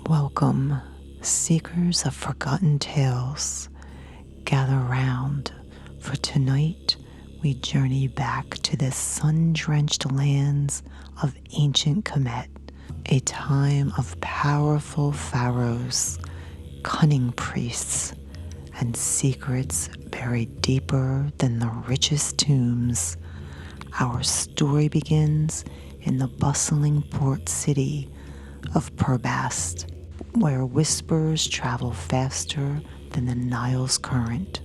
Welcome, seekers of forgotten tales. Gather round, for tonight we journey back to the sun-drenched lands of ancient Kemet, a time of powerful pharaohs, cunning priests, and secrets buried deeper than the richest tombs. Our story begins in the bustling port city of Perbast, where whispers travel faster than the Nile's current.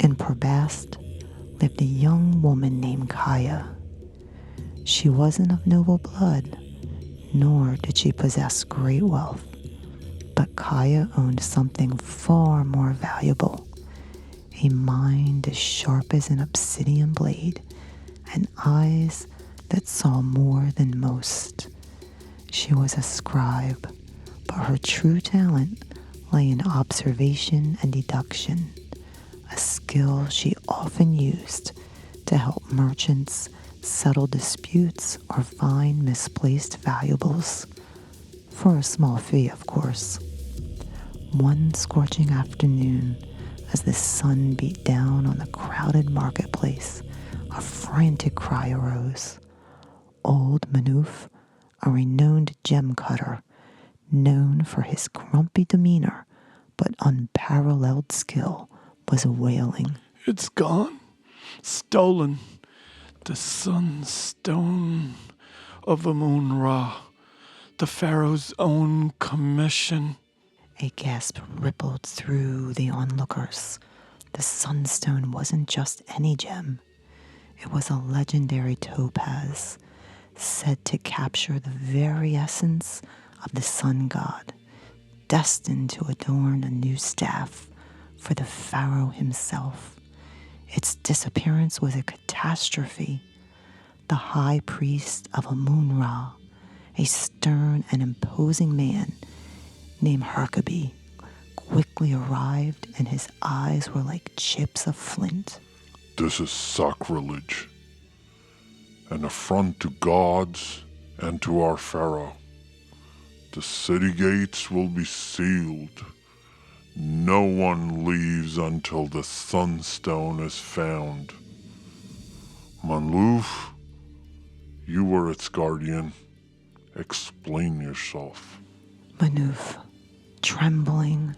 In Perbast lived a young woman named Kiya. She wasn't of noble blood, nor did she possess great wealth, but Kiya owned something far more valuable: a mind as sharp as an obsidian blade and eyes that saw more than most. She was a scribe, but her true talent lay in observation and deduction, a skill she often used to help merchants settle disputes or find misplaced valuables, for a small fee, of course. One scorching afternoon, as the sun beat down on the crowded marketplace, a frantic cry arose. Old Manuf, a renowned gem cutter, known for his grumpy demeanor but unparalleled skill, was wailing. It's gone. Stolen. The Sunstone of Amun-Ra. The Pharaoh's own commission. A gasp rippled through the onlookers. The Sunstone wasn't just any gem. It was a legendary topaz, said to capture the very essence of the sun god, destined to adorn a new staff for the Pharaoh himself. Its disappearance was a catastrophe. The high priest of Amun-Ra, a stern and imposing man named Herkabe, quickly arrived, and his eyes were like chips of flint. This is sacrilege, an affront to gods and to our Pharaoh. The city gates will be sealed. No one leaves until the Sunstone is found. Manluf, you were its guardian. Explain yourself. Manuf, trembling,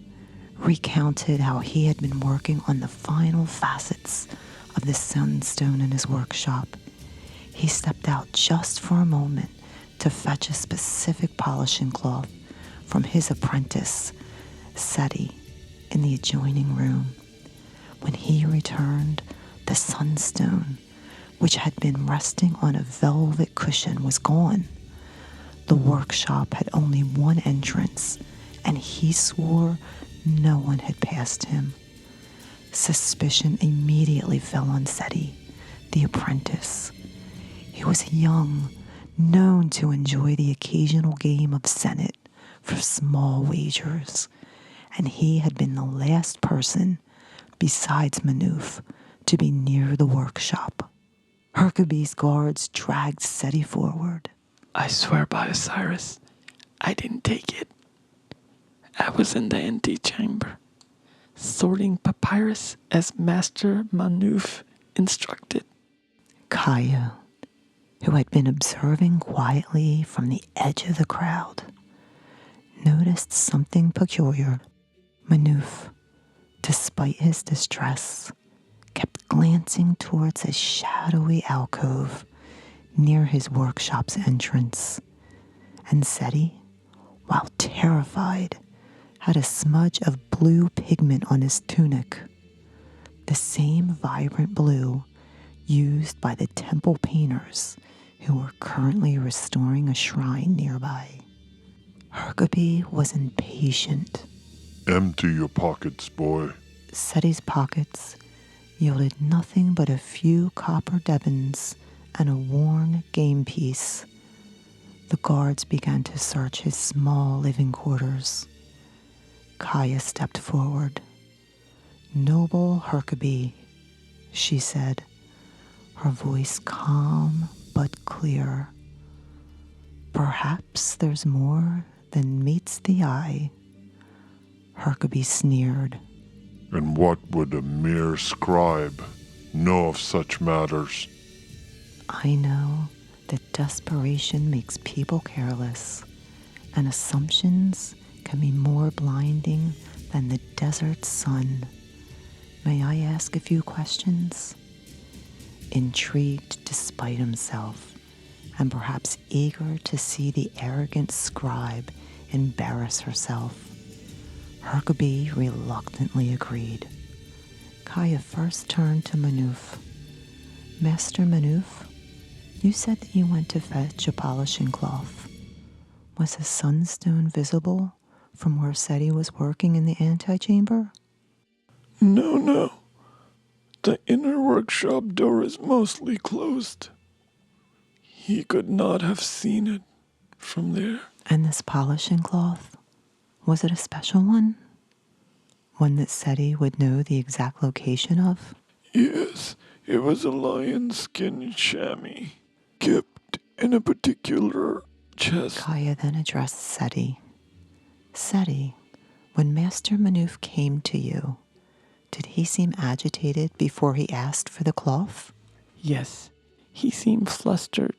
recounted how he had been working on the final facets of the Sunstone in his workshop. He stepped out just for a moment to fetch a specific polishing cloth from his apprentice, Seti, in the adjoining room. When he returned, the Sunstone, which had been resting on a velvet cushion, was gone. The workshop had only one entrance, and he swore no one had passed him. Suspicion immediately fell on Seti, the apprentice. He was young, known to enjoy the occasional game of Senate for small wagers, and he had been the last person, besides Manuf, to be near the workshop. Herkabe's guards dragged Seti forward. I swear by Osiris, I didn't take it. I was in the antechamber, sorting papyrus as Master Manuf instructed. Kiya, who had been observing quietly from the edge of the crowd, noticed something peculiar. Manuf, despite his distress, kept glancing towards a shadowy alcove near his workshop's entrance, and Seti, while terrified, had a smudge of blue pigment on his tunic, the same vibrant blue used by the temple painters who were currently restoring a shrine nearby. Herkabe was impatient. Empty your pockets, boy. Seti's pockets yielded nothing but a few copper debens and a worn game piece. The guards began to search his small living quarters. Kiya stepped forward. "Noble Herkabe," she said, her voice calm but clear. "Perhaps there's more than meets the eye. Huckabee sneered. And what would a mere scribe know of such matters? I know that desperation makes people careless, and assumptions can be more blinding than the desert sun. May I ask a few questions? Intrigued despite himself, and perhaps eager to see the arrogant scribe embarrass herself, Huckabee reluctantly agreed. Kiya first turned to Manoof. Master Manoof, you said that you went to fetch a polishing cloth. Was the sunstone visible from where Seti was working in the antechamber? No. The inner workshop door is mostly closed. He could not have seen it from there. And this polishing cloth, was it a special one? One that Seti would know the exact location of? Yes, it was a lion skin chamois, kept in a particular chest. Kiya then addressed Seti. Seti, when Master Manoof came to you, did he seem agitated before he asked for the cloth? Yes, he seemed flustered.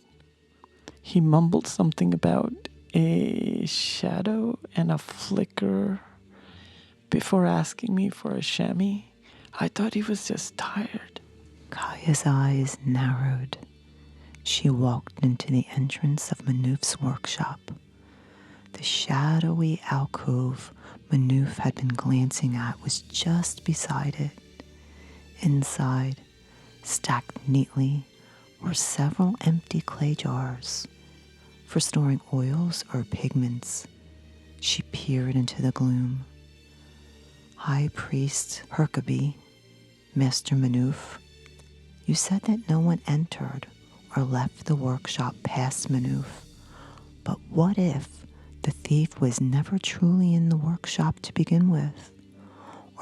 He mumbled something about a shadow and a flicker before asking me for a chamois. I thought he was just tired. Kiya's eyes narrowed. She walked into the entrance of Manoof's workshop. The shadowy alcove Manoof had been glancing at was just beside it. Inside, stacked neatly, were several empty clay jars for storing oils or pigments. She peered into the gloom. High Priest Huckabee, Master Manoof, you said that no one entered or left the workshop past Manoof. But what if the thief was never truly in the workshop to begin with?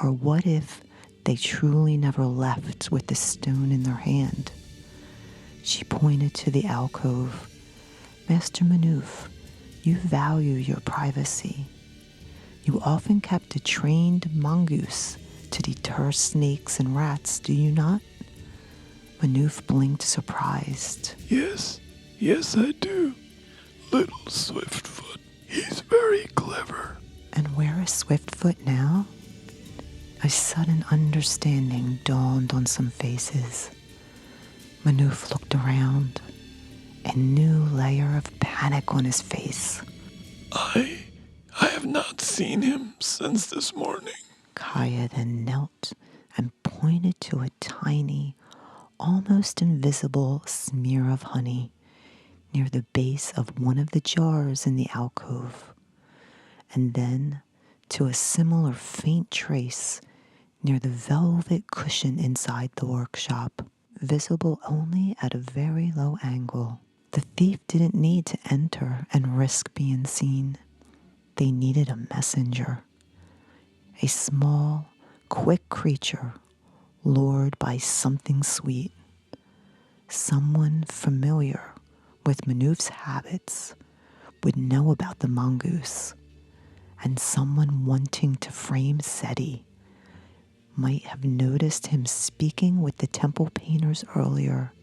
Or what if they truly never left with the stone in their hand? She pointed to the alcove. Master Manoof, you value your privacy. You often kept a trained mongoose to deter snakes and rats, do you not? Manoof blinked surprised. Yes, I do. Little Swiftfoot. He's very clever. And where is Swiftfoot now? A sudden understanding dawned on some faces. Manoof looked around, a new layer of panic on his face. I have not seen him since this morning. Kiya then knelt and pointed to a tiny, almost invisible smear of honey near the base of one of the jars in the alcove, and then to a similar faint trace near the velvet cushion inside the workshop, visible only at a very low angle. The thief didn't need to enter and risk being seen. They needed a messenger, a small, quick creature lured by something sweet, someone familiar with Manoof's habits would know about the mongoose, and someone wanting to frame Seti might have noticed him speaking with the temple painters earlier,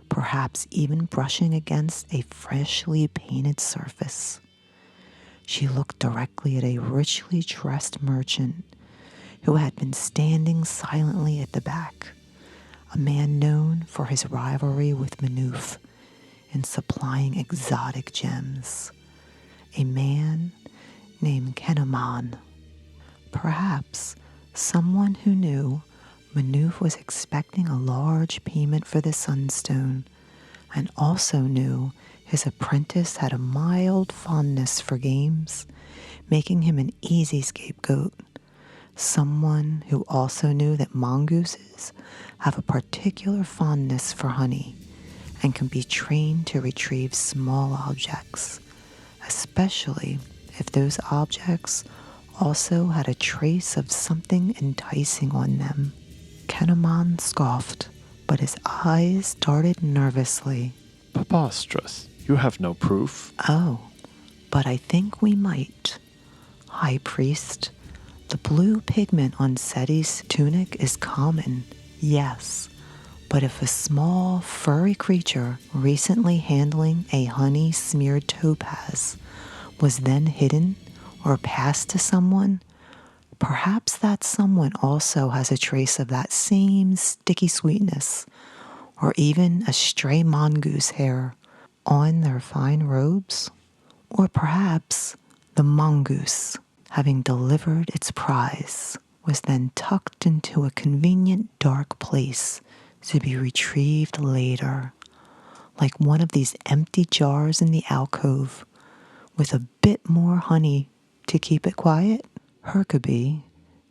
perhaps even brushing against a freshly painted surface. She looked directly at a richly dressed merchant who had been standing silently at the back, a man known for his rivalry with Manoof in supplying exotic gems, a man named Kemet. Perhaps someone who knew Manoof was expecting a large payment for the Sunstone, and also knew his apprentice had a mild fondness for games, making him an easy scapegoat. Someone who also knew that mongooses have a particular fondness for honey and can be trained to retrieve small objects, especially if those objects also had a trace of something enticing on them. Kemet scoffed, but his eyes darted nervously. Preposterous. You have no proof. Oh, But I think we might. High Priest, the blue pigment on Seti's tunic is common, yes. But if a small, furry creature recently handling a honey-smeared topaz was then hidden or passed to someone, perhaps that someone also has a trace of that same sticky sweetness, or even a stray mongoose hair on their fine robes. Or perhaps the mongoose, having delivered its prize, was then tucked into a convenient dark place to be retrieved later, like one of these empty jars in the alcove, with a bit more honey to keep it quiet. Herkebe,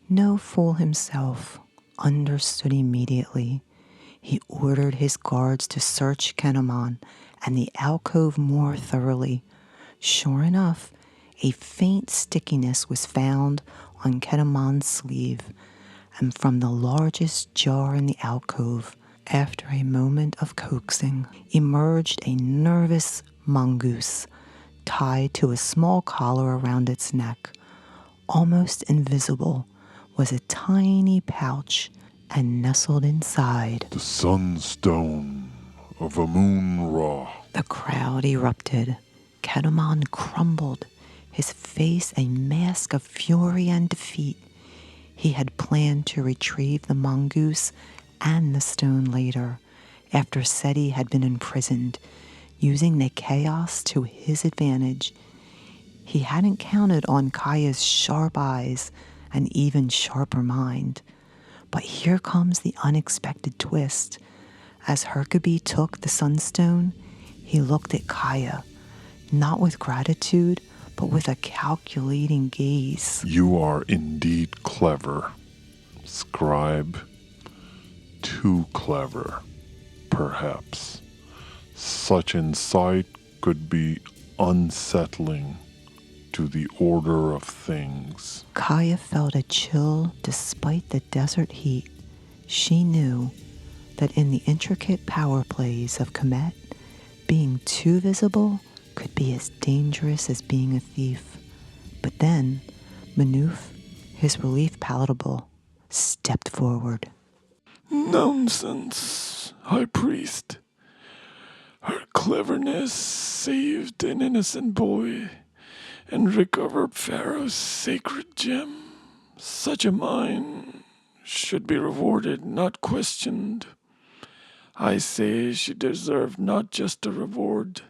no fool himself, understood immediately. He ordered his guards to search Kenemon and the alcove more thoroughly. Sure enough, a faint stickiness was found on Kenemon's sleeve, and from the largest jar in the alcove, after a moment of coaxing, emerged a nervous mongoose tied to a small collar around its neck. Almost invisible was a tiny pouch, and nestled inside, The Sunstone of Amun-Ra. the crowd erupted. Kenemon crumbled, his face a mask of fury and defeat. He had planned to retrieve the mongoose and the stone later, after Seti had been imprisoned, using the chaos to his advantage. He hadn't counted on Kiya's sharp eyes and even sharper mind. But here comes the unexpected twist. As Herkebe took the Sunstone, he looked at Kiya, not with gratitude, but with a calculating gaze. You are indeed clever, Scribe. Too clever, perhaps. Such insight could be unsettling to the order of things. Kiya felt a chill despite the desert heat. She knew that in the intricate power plays of Kemet, being too visible could be as dangerous as being a thief. But then, Manuf, his relief palatable, stepped forward. Nonsense, High Priest. Her cleverness saved an innocent boy and recovered Pharaoh's sacred gem. Such a mind should be rewarded, not questioned. I say she deserved not just a reward,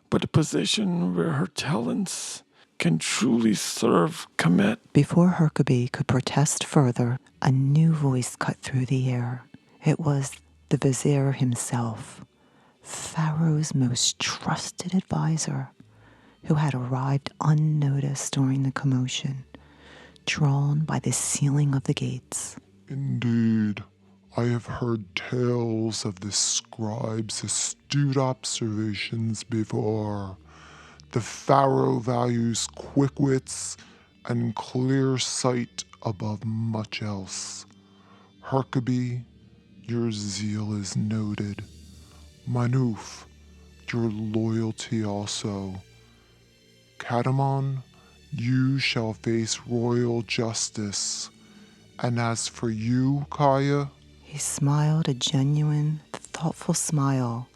but a position where her talents can truly serve Kemet. Before Herkebe could protest further, a new voice cut through the air. It was the vizier himself, Pharaoh's most trusted advisor, who had arrived unnoticed during the commotion, drawn by the sealing of the gates. Indeed, I have heard tales of the scribe's astute observations before. The Pharaoh values quick wits and clear sight above much else. Herkebe, your zeal is noted. Manuf, your loyalty also. Kenemon, you shall face royal justice. And as for you, Kiya, He smiled a genuine, thoughtful smile.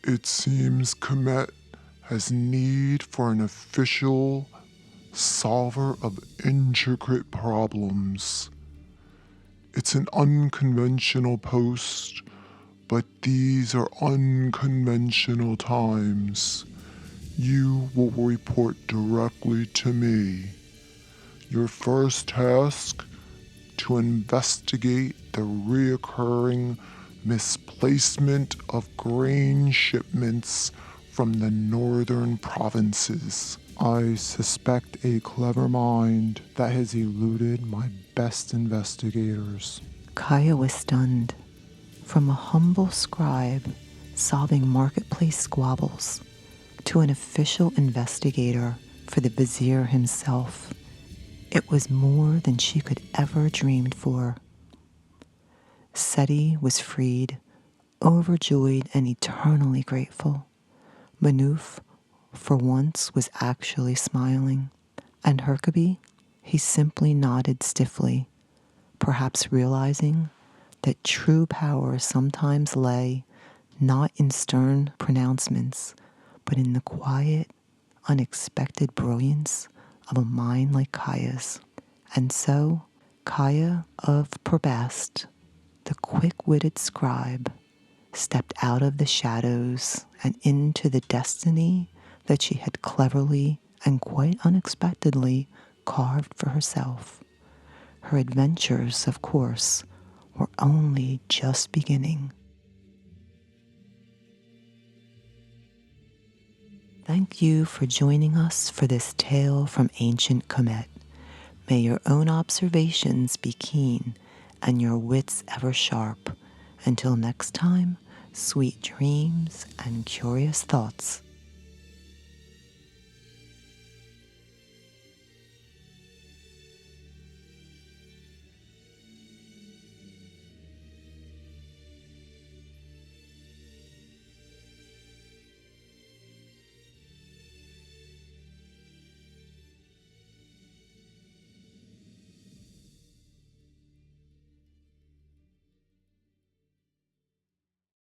it seems Kemet has need for an official solver of intricate problems. It's an unconventional post, but these are unconventional times. You will report directly to me. Your first task, to investigate the reoccurring misplacement of grain shipments from the northern provinces. I suspect a clever mind that has eluded my best investigators. Kiya was stunned. From a humble scribe solving marketplace squabbles to an official investigator for the vizier himself, it was more than she could ever dreamed for. Seti was freed, overjoyed and eternally grateful. Manuf, for once was actually smiling, and Herkeby, he simply nodded stiffly, perhaps realizing that true power sometimes lay not in stern pronouncements, but in the quiet, unexpected brilliance of a mind like Kiya's. And so, Kiya of Perbast, the quick-witted scribe, stepped out of the shadows and into the destiny that she had cleverly and quite unexpectedly carved for herself. Her adventures, of course, were only just beginning. Thank you for joining us for this tale from ancient Kemet. May your own observations be keen and your wits ever sharp. Until next time, sweet dreams and curious thoughts.